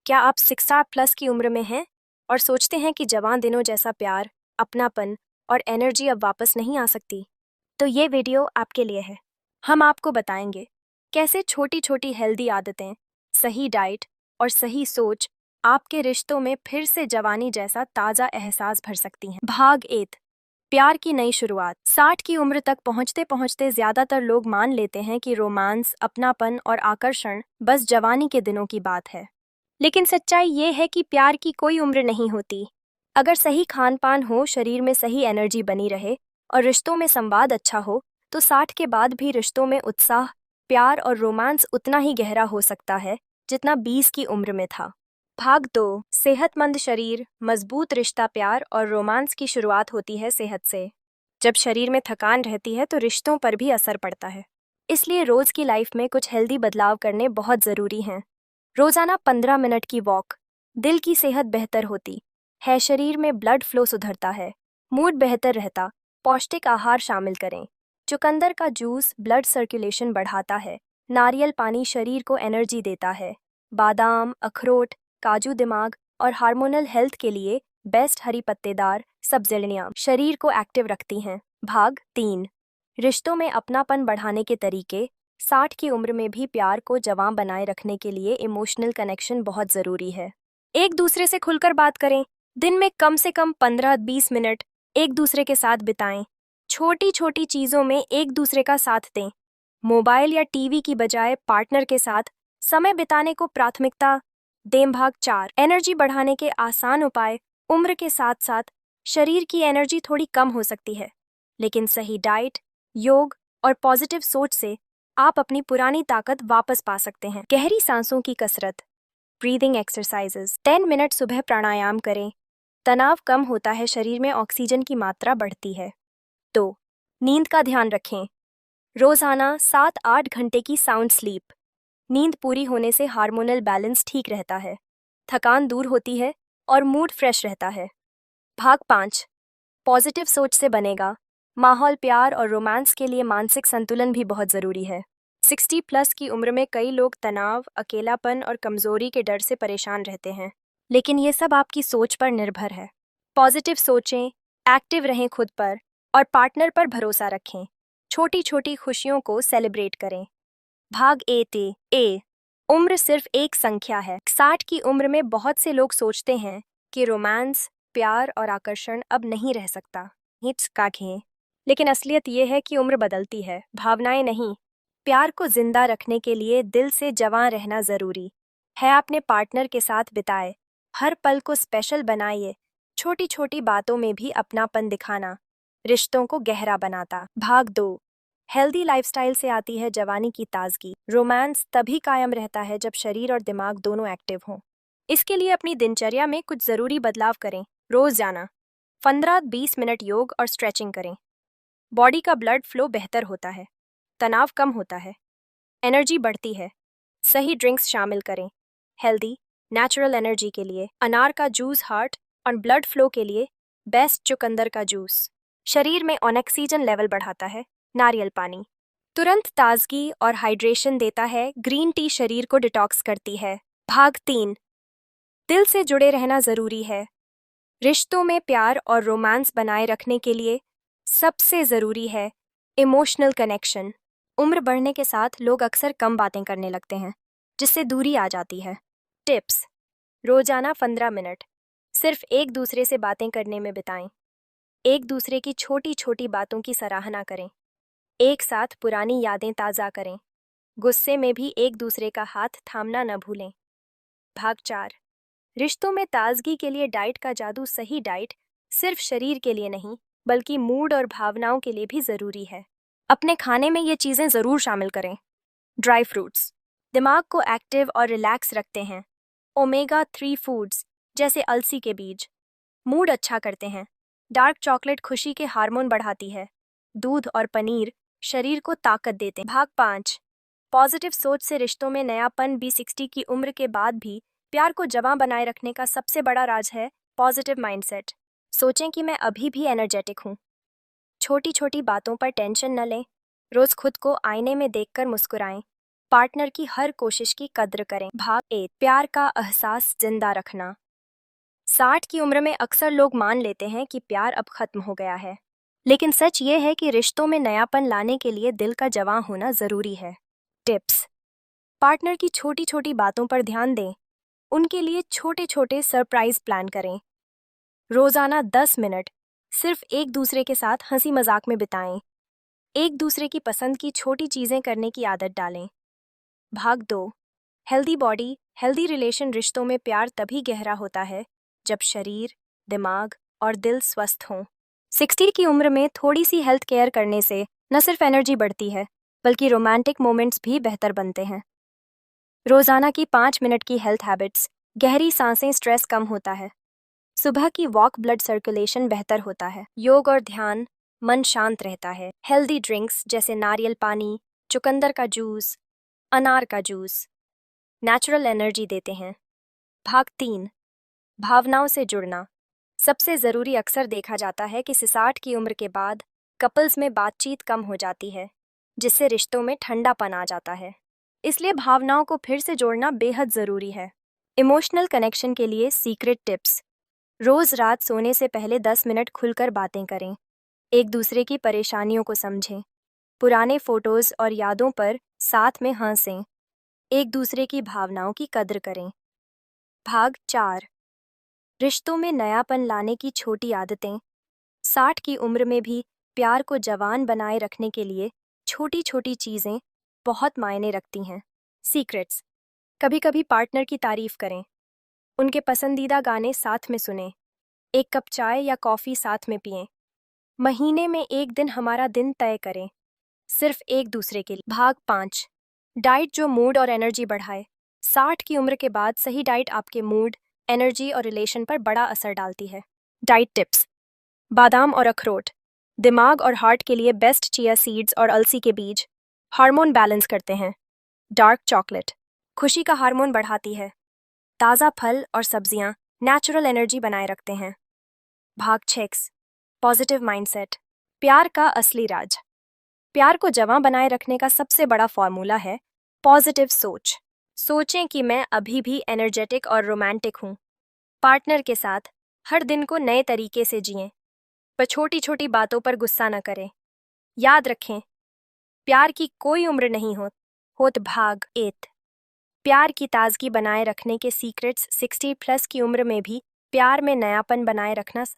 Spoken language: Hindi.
क्या आप 60+ की उम्र में हैं और सोचते हैं कि जवान दिनों जैसा प्यार, अपनापन और एनर्जी अब वापस नहीं आ सकती? तो ये वीडियो आपके लिए है। हम आपको बताएंगे कैसे छोटी छोटी हेल्दी आदतें, सही डाइट और सही सोच आपके रिश्तों में फिर से जवानी जैसा ताज़ा एहसास भर सकती हैं। भाग 8, प्यार की नई शुरुआत। 60 की उम्र तक पहुंचते पहुंचते ज्यादातर लोग मान लेते हैं कि रोमांस, अपनापन और आकर्षण बस जवानी के दिनों की बात है। लेकिन सच्चाई ये है कि प्यार की कोई उम्र नहीं होती। अगर सही खान पान हो, शरीर में सही एनर्जी बनी रहे और रिश्तों में संवाद अच्छा हो, तो 60 के बाद भी रिश्तों में उत्साह, प्यार और रोमांस उतना ही गहरा हो सकता है जितना 20 की उम्र में था। भाग 2, सेहतमंद शरीर, मजबूत रिश्ता। प्यार और रोमांस की शुरुआत होती है सेहत से। जब शरीर में थकान रहती है तो रिश्तों पर भी असर पड़ता है। इसलिए रोज की लाइफ में कुछ हेल्दी बदलाव करने बहुत ज़रूरी हैं। रोजाना 15 मिनट की वॉक, दिल की सेहत बेहतर होती है, शरीर में ब्लड फ्लो सुधरता है, मूड बेहतर रहता। पौष्टिक आहार शामिल करें। चुकंदर का जूस ब्लड सर्कुलेशन बढ़ाता है। नारियल पानी शरीर को एनर्जी देता है। बादाम, अखरोट, काजू दिमाग और हार्मोनल हेल्थ के लिए बेस्ट। हरी पत्तेदार सब्जियां शरीर को एक्टिव रखती हैं। भाग 3, रिश्तों में अपनापन बढ़ाने के तरीके। 60 की उम्र में भी प्यार को जवां बनाए रखने के लिए इमोशनल कनेक्शन बहुत ज़रूरी है। एक दूसरे से खुलकर बात करें। दिन में कम से कम 15-20 मिनट एक दूसरे के साथ बिताएं। छोटी छोटी चीज़ों में एक दूसरे का साथ दें। मोबाइल या टीवी की बजाय पार्टनर के साथ समय बिताने को प्राथमिकता दें। भाग 4, एनर्जी बढ़ाने के आसान उपाय। उम्र के साथ साथ शरीर की एनर्जी थोड़ी कम हो सकती है, लेकिन सही डाइट, योग और पॉजिटिव सोच से आप अपनी पुरानी ताकत वापस पा सकते हैं। गहरी सांसों की कसरत, ब्रीदिंग एक्सरसाइजेस। 10 मिनट सुबह प्राणायाम करें। तनाव कम होता है, शरीर में ऑक्सीजन की मात्रा बढ़ती है। तो नींद का ध्यान रखें। रोजाना 7-8 घंटे की साउंड स्लीप। नींद पूरी होने से हार्मोनल बैलेंस ठीक रहता है, थकान दूर होती है और मूड फ्रेश रहता है। भाग 5, पॉजिटिव सोच से बनेगा माहौल। प्यार और रोमांस के लिए मानसिक संतुलन भी बहुत ज़रूरी है। 60+ की उम्र में कई लोग तनाव, अकेलापन और कमज़ोरी के डर से परेशान रहते हैं, लेकिन ये सब आपकी सोच पर निर्भर है। पॉजिटिव सोचें, एक्टिव रहें खुद पर और पार्टनर पर भरोसा रखें। छोटी छोटी खुशियों को सेलिब्रेट करें। भाग 8 ए, उम्र सिर्फ एक संख्या है। 60 की उम्र में बहुत से लोग सोचते हैं कि रोमांस, प्यार और आकर्षण अब नहीं रह सकता। हिट्स का घें, लेकिन असलियत यह है कि उम्र बदलती है, भावनाएं नहीं। प्यार को जिंदा रखने के लिए दिल से जवां रहना जरूरी है। अपने पार्टनर के साथ बिताए हर पल को स्पेशल बनाइए। छोटी छोटी बातों में भी अपनापन दिखाना रिश्तों को गहरा बनाता। भाग 2, हेल्दी लाइफस्टाइल से आती है जवानी की ताजगी। रोमांस तभी कायम रहता है जब शरीर और दिमाग दोनों एक्टिव हों। इसके लिए अपनी दिनचर्या में कुछ ज़रूरी बदलाव करें। रोज जाना 15-20 मिनट योग और स्ट्रेचिंग करें। बॉडी का ब्लड फ्लो बेहतर होता है, तनाव कम होता है, एनर्जी बढ़ती है। सही ड्रिंक्स शामिल करें। हेल्दी, नेचुरल एनर्जी के लिए अनार का जूस, हार्ट और ब्लड फ्लो के लिए बेस्ट चुकंदर का जूस। शरीर में ऑक्सीजन लेवल बढ़ाता है। नारियल पानी तुरंत ताजगी और हाइड्रेशन देता है। ग्रीन टी शरीर को डिटॉक्स करती है। भाग 3, दिल से जुड़े रहना ज़रूरी है। रिश्तों में प्यार और रोमांस बनाए रखने के लिए सबसे ज़रूरी है इमोशनल कनेक्शन। उम्र बढ़ने के साथ लोग अक्सर कम बातें करने लगते हैं, जिससे दूरी आ जाती है। टिप्स, रोजाना 15 मिनट सिर्फ एक दूसरे से बातें करने में बिताएं। एक दूसरे की छोटी छोटी बातों की सराहना करें। एक साथ पुरानी यादें ताज़ा करें। गुस्से में भी एक दूसरे का हाथ थामना न भूलें। भाग 4, रिश्तों में ताजगी के लिए डाइट का जादू। सही डाइट सिर्फ शरीर के लिए नहीं, बल्कि मूड और भावनाओं के लिए भी ज़रूरी है। अपने खाने में ये चीज़ें ज़रूर शामिल करें। ड्राई फ्रूट्स दिमाग को एक्टिव और रिलैक्स रखते हैं। ओमेगा 3 फूड्स जैसे अलसी के बीज मूड अच्छा करते हैं। डार्क चॉकलेट खुशी के हार्मोन बढ़ाती है। दूध और पनीर शरीर को ताकत देते हैं। भाग 5, पॉजिटिव सोच से रिश्तों में नयापन भी। 60 की उम्र के बाद भी प्यार को जवां बनाए रखने का सबसे बड़ा राज है पॉजिटिव माइंडसेट। सोचें कि मैं अभी भी एनर्जेटिक हूँ। छोटी छोटी बातों पर टेंशन न लें। रोज खुद को आईने में देखकर मुस्कुराएं। पार्टनर की हर कोशिश की कद्र करें। भाग 1, प्यार का एहसास जिंदा रखना। 60 की उम्र में अक्सर लोग मान लेते हैं कि प्यार अब खत्म हो गया है, लेकिन सच ये है कि रिश्तों में नयापन लाने के लिए दिल का जवां होना जरूरी है। टिप्स: पार्टनर की छोटी छोटी बातों पर ध्यान दें, उनके लिए छोटे छोटे सरप्राइज प्लान करें। रोजाना 10 मिनट सिर्फ एक दूसरे के साथ हंसी मजाक में बिताएं। एक दूसरे की पसंद की छोटी चीजें करने की आदत डालें। भाग 2, हेल्दी बॉडी हेल्दी रिलेशन। रिश्तों में प्यार तभी गहरा होता है जब शरीर, दिमाग और दिल स्वस्थ हों। 60 की उम्र में थोड़ी सी हेल्थ केयर करने से न सिर्फ एनर्जी बढ़ती है, बल्कि रोमांटिक मोमेंट्स भी बेहतर बनते हैं। रोजाना की 5 मिनट की हेल्थ हैबिट्स: गहरी सांसें, स्ट्रेस कम होता है। सुबह की वॉक, ब्लड सर्कुलेशन बेहतर होता है। योग और ध्यान, मन शांत रहता है। हेल्दी ड्रिंक्स जैसे नारियल पानी, चुकंदर का जूस, अनार का जूस नेचुरल एनर्जी देते हैं। भाग 3, भावनाओं से जुड़ना। सबसे ज़रूरी अक्सर देखा जाता है कि 60 की उम्र के बाद कपल्स में बातचीत कम हो जाती है, जिससे रिश्तों में ठंडापन आ जाता है। इसलिए भावनाओं को फिर से जोड़ना बेहद ज़रूरी है। इमोशनल कनेक्शन के लिए सीक्रेट टिप्स: रोज़ रात सोने से पहले 10 मिनट खुलकर बातें करें। एक दूसरे की परेशानियों को समझें। पुराने फोटोज़ और यादों पर साथ में हंसें। एक दूसरे की भावनाओं की कद्र करें। भाग 4, रिश्तों में नयापन लाने की छोटी आदतें। 60 की उम्र में भी प्यार को जवान बनाए रखने के लिए छोटी छोटी चीज़ें बहुत मायने रखती हैं। सीक्रेट्स: कभी कभी पार्टनर की तारीफ करें, उनके पसंदीदा गाने साथ में सुनें, एक कप चाय या कॉफ़ी साथ में पिएं। महीने में एक दिन हमारा दिन तय करें, सिर्फ एक दूसरे के लिए। भाग 5, डाइट जो मूड और एनर्जी बढ़ाए। 60 की उम्र के बाद सही डाइट आपके मूड, एनर्जी और रिलेशन पर बड़ा असर डालती है। डाइट टिप्स: बादाम और अखरोट दिमाग और हार्ट के लिए बेस्ट। चिया सीड्स और अलसी के बीज हार्मोन बैलेंस करते हैं। डार्क चॉकलेट खुशी का हार्मोन बढ़ाती है। ताज़ा फल और सब्जियां नेचुरल एनर्जी बनाए रखते हैं। भाग 6, पॉजिटिव माइंडसेट प्यार का असली राज। प्यार को जवां बनाए रखने का सबसे बड़ा फॉर्मूला है पॉजिटिव सोच। सोचें कि मैं अभी भी एनर्जेटिक और रोमांटिक हूँ। पार्टनर के साथ हर दिन को नए तरीके से जिएं, पर छोटी छोटी बातों पर गुस्सा न करें। याद रखें, प्यार की कोई उम्र नहीं होत। भाग 8, प्यार की ताजगी बनाए रखने के सीक्रेट्स। 60 प्लस की उम्र में भी प्यार में नयापन बनाए रखना